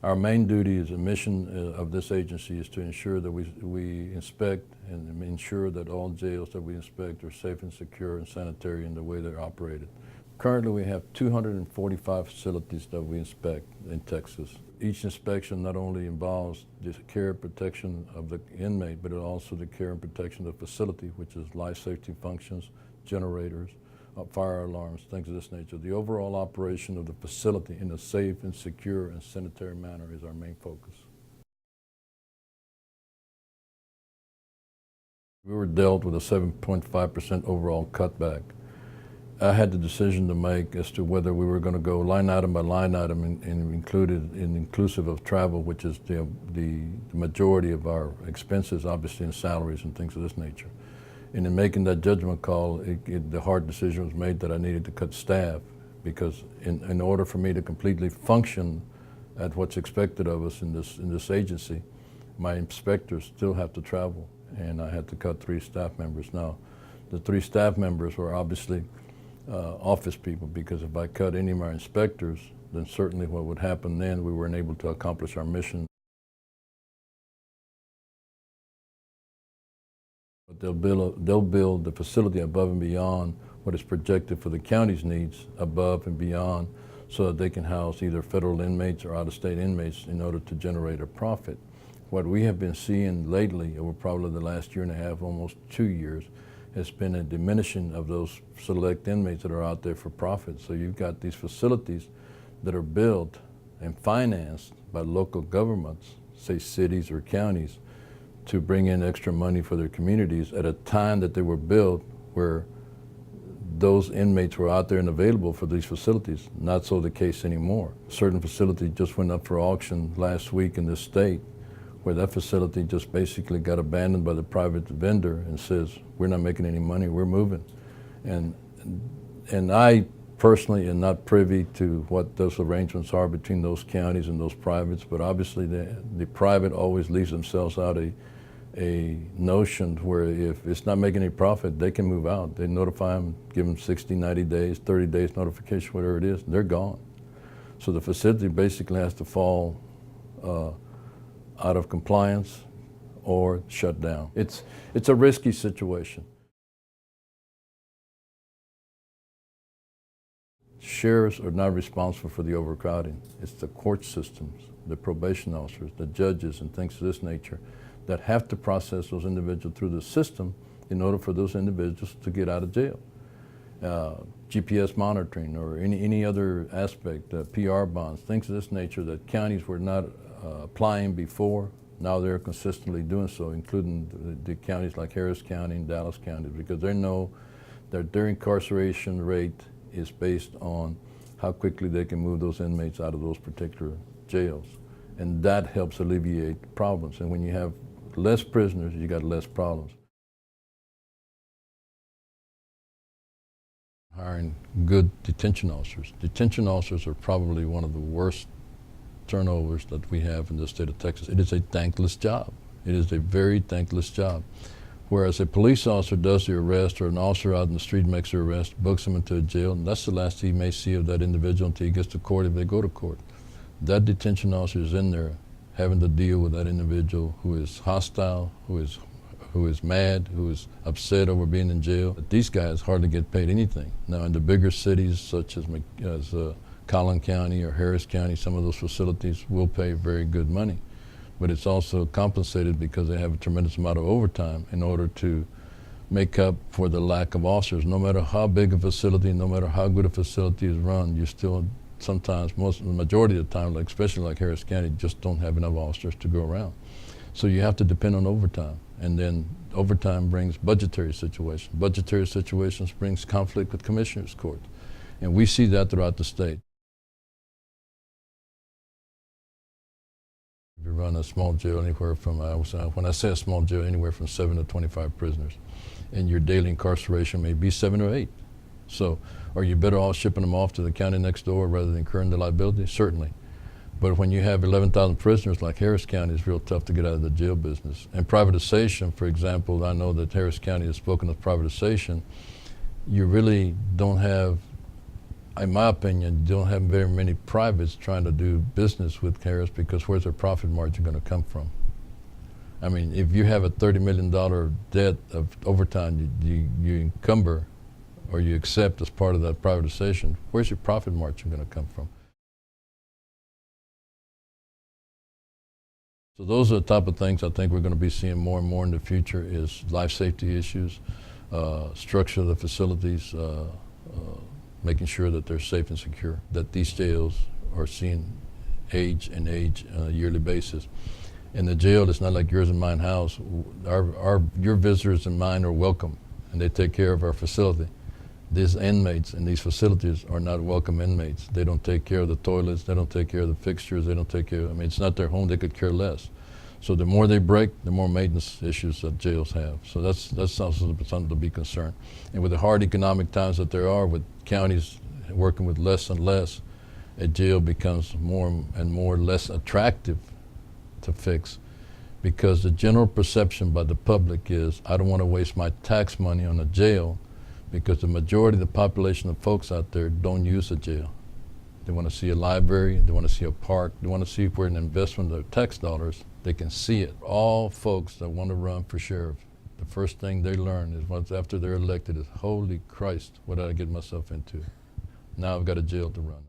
Our main duty as a mission of this agency is to ensure that we inspect and ensure that all jails that we inspect are safe and secure and sanitary in the way they're operated. Currently we have 245 facilities that we inspect in Texas. Each inspection not only involves the care and protection of the inmate, but also the care and protection of the facility, which is life safety functions, generators, fire alarms, things of this nature. The overall operation of the facility in a safe and secure and sanitary manner is our main focus. We were dealt with a 7.5% overall cutback. I had the decision to make as to whether we were going to go line item by line item and inclusive of travel, which is the majority of our expenses, obviously in salaries and things of this nature. And in making that judgment call, the hard decision was made that I needed to cut staff, because in order for me to completely function at what's expected of us in this agency, my inspectors still have to travel, and I had to cut 3 staff members. Now, the 3 staff members were obviously office people, because if I cut any of our inspectors, then certainly what would happen then, we weren't able to accomplish our mission. But they'll build the facility above and beyond what is projected for the county's needs, above and beyond, so that they can house either federal inmates or out-of-state inmates in order to generate a profit. What we have been seeing lately, over probably the last 1.5 years, almost 2 years, has been a diminishing of those select inmates that are out there for profit. So you've got these facilities that are built and financed by local governments, say cities or counties, to bring in extra money for their communities at a time that they were built where those inmates were out there and available for these facilities. Not so the case anymore. A certain facility just went up for auction last week in this state, where that facility just basically got abandoned by the private vendor and says, we're not making any money, we're moving. And I personally am not privy to what those arrangements are between those counties and those privates, but obviously the private always leaves themselves out a notion where if it's not making any profit, they can move out. They notify them, give them 60, 90 days, 30 days notification, whatever it is, they're gone. So the facility basically has to fall out of compliance or shut down. It's a risky situation. Sheriffs are not responsible for the overcrowding. It's the court systems, the probation officers, the judges, and things of this nature that have to process those individuals through the system in order for those individuals to get out of jail. GPS monitoring or any other aspect, PR bonds, things of this nature that counties were not applying before. Now they're consistently doing so, including the counties like Harris County and Dallas County, because they know that their incarceration rate is based on how quickly they can move those inmates out of those particular jails. And that helps alleviate problems. And when you have less prisoners, you got less problems. Hiring good detention officers. Detention officers are probably one of the worst turnovers that we have in the state of Texas. It is a thankless job. It is a very thankless job. Whereas a police officer does the arrest, or an officer out in the street makes the arrest, books him into a jail, and that's the last he may see of that individual until he gets to court, if they go to court. That detention officer is in there having to deal with that individual who is hostile, who is mad, who is upset over being in jail. But these guys hardly get paid anything. Now in the bigger cities such as Collin County or Harris County, some of those facilities will pay very good money. But it's also compensated because they have a tremendous amount of overtime in order to make up for the lack of officers. No matter how big a facility, no matter how good a facility is run, you still sometimes, the majority of the time, like especially like Harris County, just don't have enough officers to go around. So you have to depend on overtime. And then overtime brings budgetary situations. Budgetary situations brings conflict with commissioners' court. And we see that throughout the state. We run a small jail anywhere from, when I say a small jail, anywhere from 7 to 25 prisoners. And your daily incarceration may be 7 or 8. So are you better off shipping them off to the county next door rather than incurring the liability? Certainly. But when you have 11,000 prisoners like Harris County, it's real tough to get out of the jail business. And privatization, for example, I know that Harris County has spoken of privatization. You really don't have in my opinion, you don't have very many privates trying to do business with Harris, because where's their profit margin going to come from? I mean, if you have a $30 million debt of overtime you encumber or you accept as part of that privatization, where's your profit margin going to come from? So those are the type of things I think we're going to be seeing more and more in the future, is life safety issues, structure of the facilities, making sure that they're safe and secure, that these jails are seeing age on a yearly basis. And the jail is not like yours and mine house. Your visitors and mine are welcome, and they take care of our facility. These inmates in these facilities are not welcome inmates. They don't take care of the toilets, they don't take care of the fixtures, they don't take care of, I mean, it's not their home, they could care less. So the more they break, the more maintenance issues that jails have. So that's also something to be concerned. And with the hard economic times that there are, with counties working with less and less, a jail becomes more and more less attractive to fix, because the general perception by the public is, I don't want to waste my tax money on a jail, because the majority of the population of folks out there don't use a jail. They want to see a library, they want to see a park, they want to see where an investment of their tax dollars, they can see it. All folks that want to run for sheriff, the first thing they learn is, once after they're elected, is, holy Christ, what did I get myself into? Now I've got a jail to run.